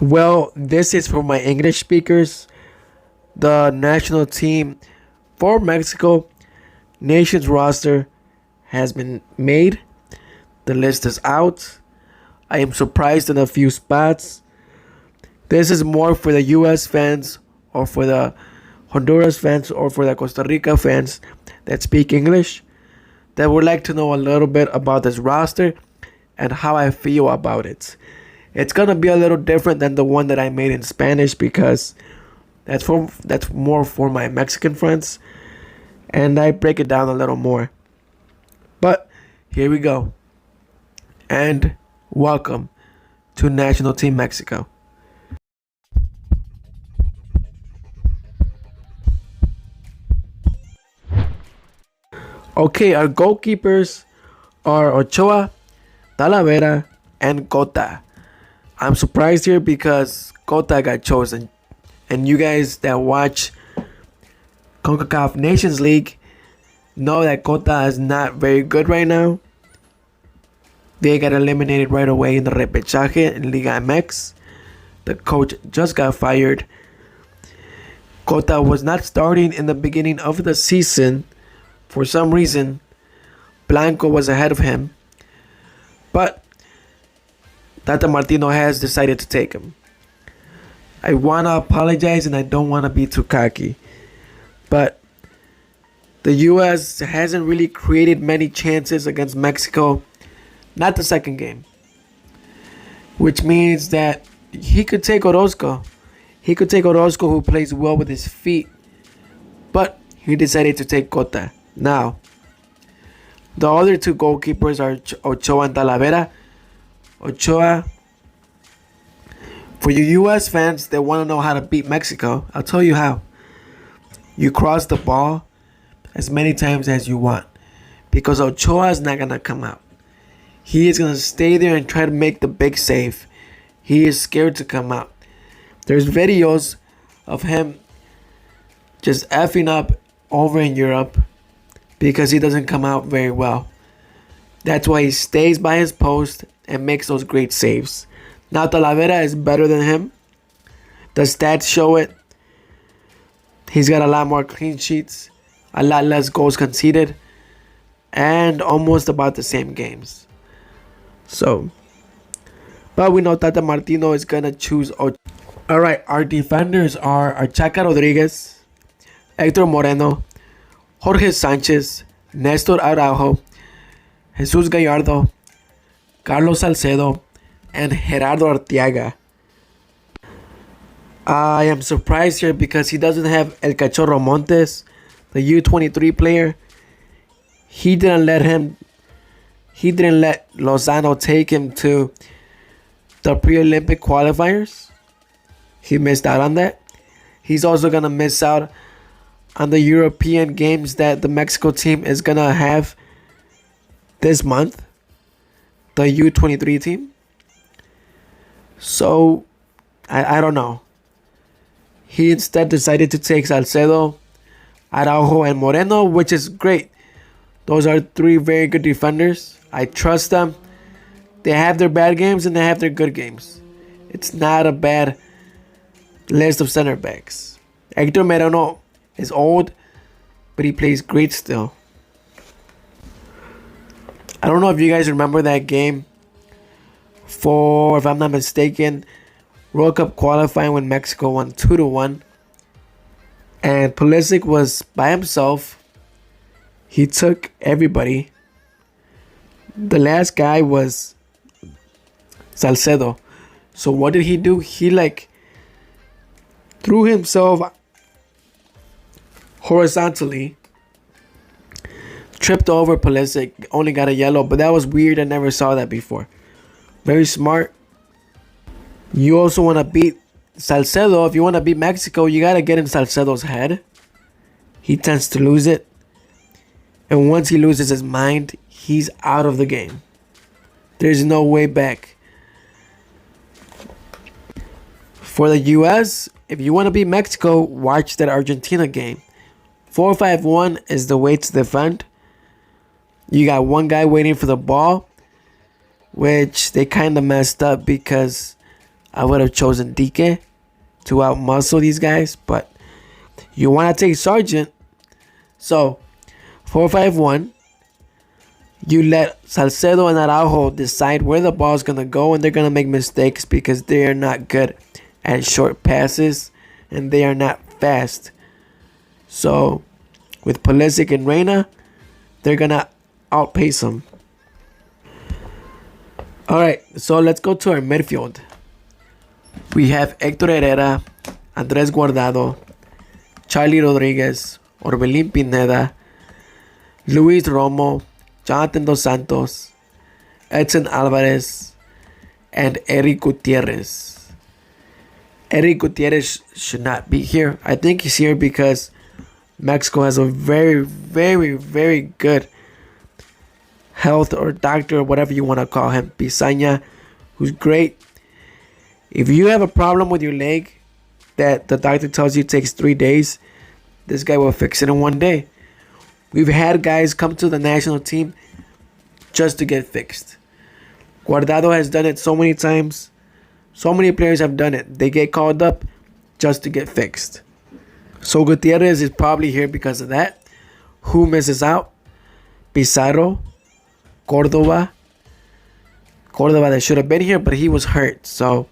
Well, this is for my English speakers. The national team for Mexico nations roster has been made. The list is out. I am surprised in a few spots. This is more for the US fans or for the Honduras fans or for the Costa Rica fans that speak English that would like to know a little bit about this roster and how I feel about it. It's gonna be a little different than the one that I made in Spanish because that's more for my Mexican friends and I break it down a little more. But here we go. And welcome to National Team Mexico. Okay, our goalkeepers are Ochoa, Talavera, and Cota. I'm surprised here because Cota got chosen. And you guys that watch CONCACAF Nations League know that Cota is not very good right now. They got eliminated right away in the repechaje in Liga MX. The coach just got fired. Cota was not starting in the beginning of the season. For some reason, Blanco was ahead of him. But Tata Martino has decided to take him. I want to apologize and I don't want to be too cocky. But the U.S. hasn't really created many chances against Mexico. Not the second game. Which means that he could take Orozco. He could take Orozco, who plays well with his feet. But he decided to take Cota. Now, the other two goalkeepers are Ochoa and Talavera. Ochoa, for you U.S. fans that want to know how to beat Mexico, I'll tell you how. You cross the ball as many times as you want because Ochoa is not going to come out. He is going to stay there and try to make the big save. He is scared to come out. There's videos of him just effing up over in Europe because he doesn't come out very well. That's why he stays by his post and makes those great saves. Now Talavera is better than him. The stats show it. He's got a lot more clean sheets, a lot less goals conceded, and almost about the same games. So, but we know Tata Martino is going to choose Ochoa. Alright, our defenders are Archaca Rodriguez, Hector Moreno, Jorge Sanchez, Nestor Araujo, Jesus Gallardo, Carlos Salcedo, and Gerardo Arteaga. I am surprised here because he doesn't have El Cachorro Montes, the U23 player. He didn't let Lozano take him to the pre-Olympic qualifiers. He missed out on that. He's also going to miss out on the European games that the Mexico team is going to have this month. The U23 team. So, I don't know. He instead decided to take Salcedo, Araujo, and Moreno, which is great. Those are three very good defenders. I trust them. They have their bad games and they have their good games. It's not a bad list of center backs. Hector Moreno is old, but he plays great still. I don't know if you guys remember that game for, if I'm not mistaken, World Cup qualifying when Mexico won 2-1. And Pulisic was by himself. He took everybody. The last guy was Salcedo. So what did he do? He threw himself horizontally, tripped over Pulisic, only got a yellow, but that was weird. I never saw that before. Very smart. You also want to beat Salcedo. If you want to beat Mexico, you got to get in Salcedo's head. He tends to lose it. And once he loses his mind, he's out of the game. There's no way back. For the U.S., if you want to beat Mexico, watch that Argentina game. 4-5-1 is the way to defend. You got one guy waiting for the ball, which they kind of messed up because I would have chosen Dike to outmuscle these guys, but you want to take Sargent. So 4-5-1. You let Salcedo and Araujo decide where the ball is going to go, and they're going to make mistakes because they are not good at short passes and they are not fast. So with Pulisic and Reina, they're going to outpace them. Alright, so let's go to our midfield. We have Hector Herrera, Andres Guardado, Charlie Rodriguez, Orbelín Pineda, Luis Romo, Jonathan Dos Santos, Edson Alvarez, and Eric Gutierrez. Eric Gutierrez should not be here. I think he's here because Mexico has a very, very, very good health or doctor or whatever you want to call him. Pisaña, who's great. If you have a problem with your leg that the doctor tells you takes 3 days, this guy will fix it in 1 day. We've had guys come to the national team just to get fixed. Guardado has done it so many times. So many players have done it. They get called up just to get fixed. So Gutierrez is probably here because of that. Who misses out? Pizarro, Cordova that should have been here, but he was hurt. So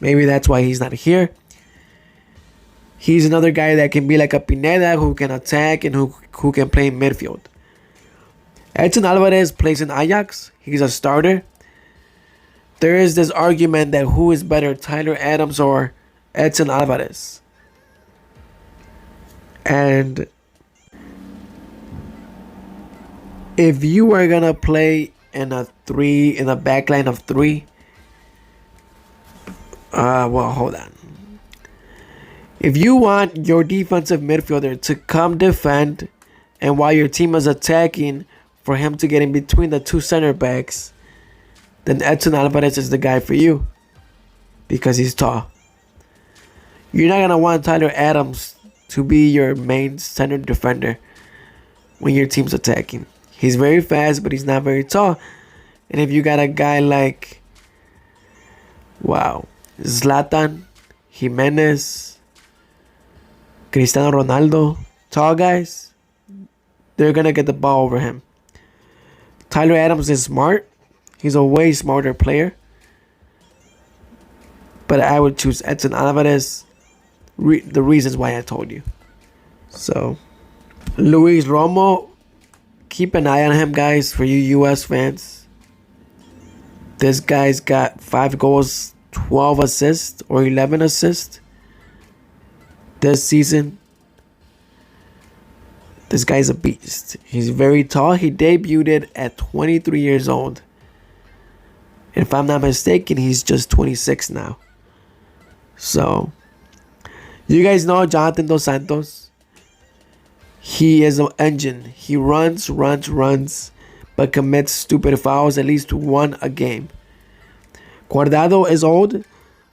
maybe that's why he's not here. He's another guy that can be like a Pineda who can attack and who can play in midfield. Edson Alvarez plays in Ajax. He's a starter. There is this argument that who is better, Tyler Adams or Edson Alvarez. And if you are going to play in a backline of 3, well, hold on. If you want your defensive midfielder to come defend, and while your team is attacking, for him to get in between the 2 center backs, then Edson Alvarez is the guy for you because he's tall. You're not going to want Tyler Adams to be your main center defender when your team's attacking. He's very fast, but he's not very tall. And if you got a guy like, Zlatan, Jimenez, Cristiano Ronaldo, tall guys, they're going to get the ball over him. Tyler Adams is smart. He's a way smarter player. But I would choose Edson Alvarez. The reasons why I told you. So, Luis Romo, keep an eye on him, guys, for you U.S. fans. This guy's got 5 goals, 12 assists, or 11 assists this season. This guy's a beast. He's very tall. He debuted at 23 years old. If I'm not mistaken, he's just 26 now. So, you guys know Jonathan Dos Santos. He is an engine. He runs, but commits stupid fouls, at least 1 a game. Guardado is old.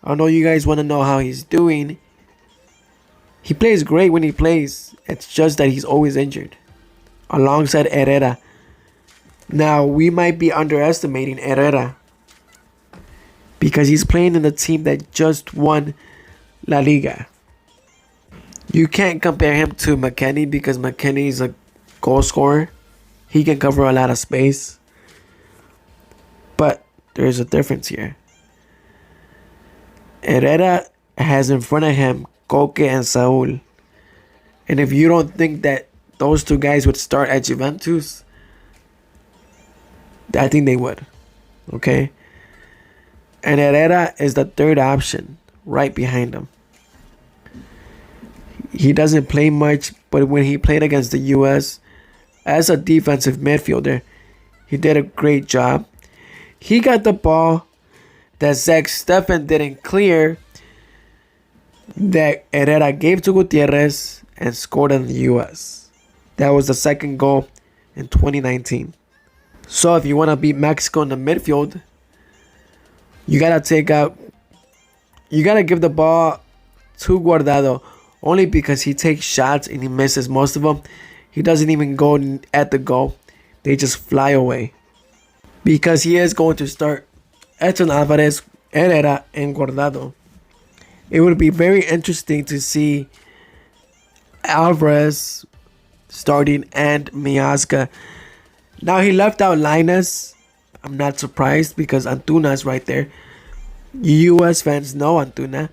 I know you guys want to know how he's doing. He plays great when he plays. It's just that he's always injured. Alongside Herrera. Now, we might be underestimating Herrera because he's playing in a team that just won La Liga. You can't compare him to McKennie because McKennie is a goal scorer. He can cover a lot of space. But there's a difference here. Herrera has in front of him Koke and Saul. And if you don't think that those 2 guys would start at Juventus, I think they would. Okay? And Herrera is the 3rd option right behind him. He doesn't play much, but when he played against the U.S. as a defensive midfielder, he did a great job. He got the ball that Zach Steffen didn't clear, that Herrera gave to Gutierrez and scored in the U.S. That was the 2nd goal in 2019. So if you want to beat Mexico in the midfield, you got to give the ball to Guardado, only because he takes shots and he misses most of them. He doesn't even go at the goal. They just fly away. Because he is going to start Edson Alvarez Herrera, and Guardado. It would be very interesting to see Alvarez starting and Miazga. Now he left out Linus. I'm not surprised because Antuna's right there. US fans know Antuna.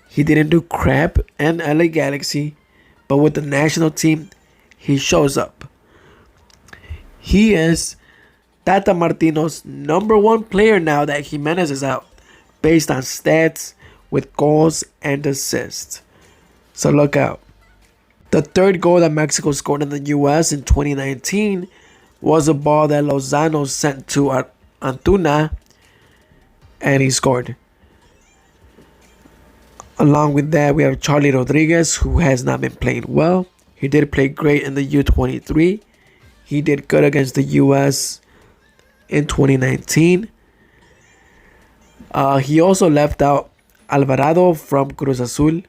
He didn't do crap in LA Galaxy, but with the national team, he shows up. He is Tata Martino's #1 player now that Jimenez is out, based on stats with goals and assists. So look out. The third goal that Mexico scored in the US in 2019 was a ball that Lozano sent to Antuna, and he scored. Along with that, we have Charlie Rodriguez, who has not been playing well. He did play great in the U23. He did good against the US in 2019. He also left out Alvarado from Cruz Azul.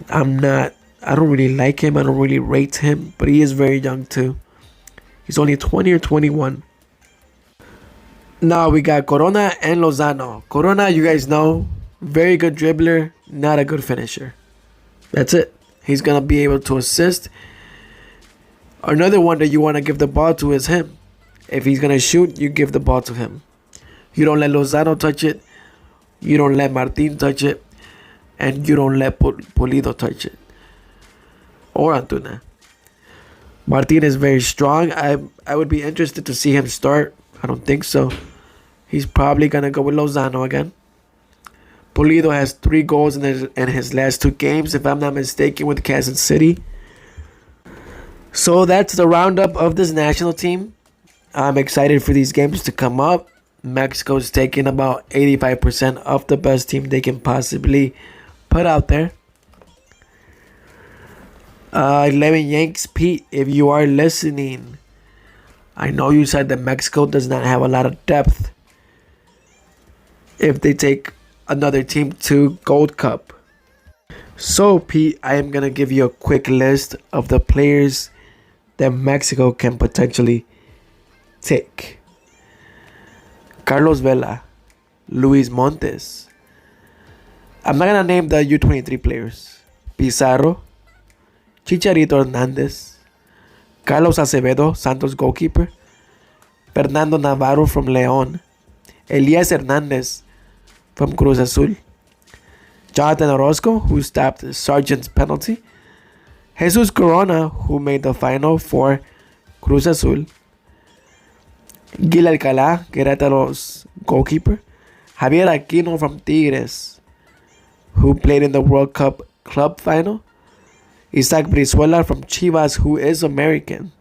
I don't really like him. I don't really rate him, but he is very young too. He's only 20 or 21. Now we got Corona and Lozano. Corona, you guys know, very good dribbler, not a good finisher. That's it. He's going to be able to assist. Another one that you want to give the ball to is him. If he's going to shoot, you give the ball to him. You don't let Lozano touch it. You don't let Martin touch it. And you don't let Pulido touch it. Or Antuna. Martin is very strong. I would be interested to see him start. I don't think so. He's probably going to go with Lozano again. Pulido has 3 goals in his last 2 games, if I'm not mistaken, with Kansas City. So that's the roundup of this national team. I'm excited for these games to come up. Mexico's taking about 85% of the best team they can possibly put out there. 11 Yanks, Pete, if you are listening, I know you said that Mexico does not have a lot of depth if they take another team to Gold Cup. So, Pete, I am going to give you a quick list of the players that Mexico can potentially take. Carlos Vela, Luis Montes. I'm not going to name the U23 players. Pizarro, Chicharito Hernandez, Carlos Acevedo, Santos goalkeeper, Fernando Navarro from León, Elias Hernandez from Cruz Azul, Jonathan Orozco, who stopped Sargent's penalty, Jesus Corona, who made the final for Cruz Azul, Gil Alcalá, Querétaro's goalkeeper, Javier Aquino from Tigres, who played in the World Cup club final, Isaac Brizuela from Chivas, who is American,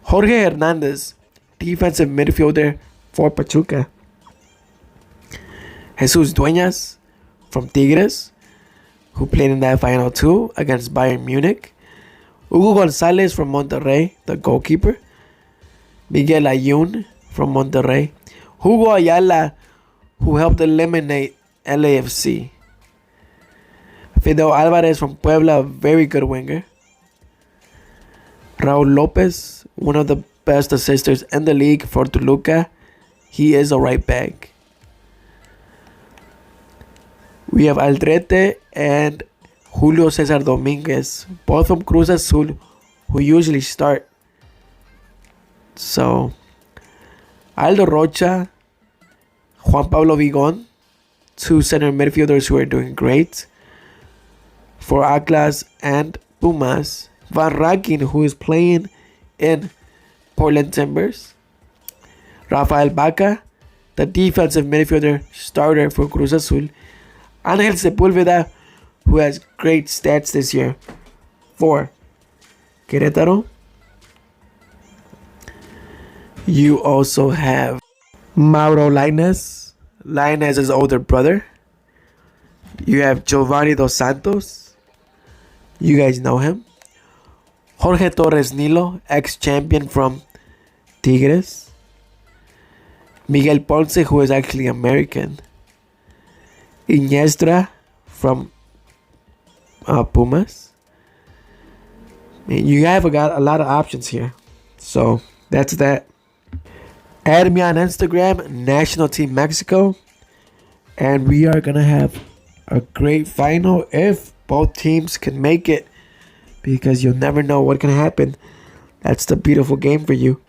Jorge Hernandez, defensive midfielder for Pachuca, Jesus Dueñas from Tigres, who played in that final too against Bayern Munich, Hugo Gonzalez from Monterrey, the goalkeeper, Miguel Ayun from Monterrey, Hugo Ayala, who helped eliminate LAFC, Fidel Alvarez from Puebla, a very good winger, Raul Lopez, one of the best assisters in the league for Toluca, he is a right back. We have Aldrete and Julio Cesar Dominguez, both from Cruz Azul, who usually start. So, Aldo Rocha, Juan Pablo Vigón, 2 center midfielders who are doing great. For Atlas and Pumas, Van Rankin, who is playing in Portland Timbers. Rafael Baca, the defensive midfielder starter for Cruz Azul. Angel Sepúlveda, who has great stats this year for Querétaro. You also have Mauro Lainez, Lainez's older brother. You have Giovanni Dos Santos. You guys know him. Jorge Torres Nilo, ex-champion from Tigres. Miguel Ponce, who is actually American. Iniestra from Pumas. You have got a lot of options here. So that's that. Add me on Instagram, National Team Mexico, and we are gonna have a great final if both teams can make it, because you'll never know what can happen. That's the beautiful game for you.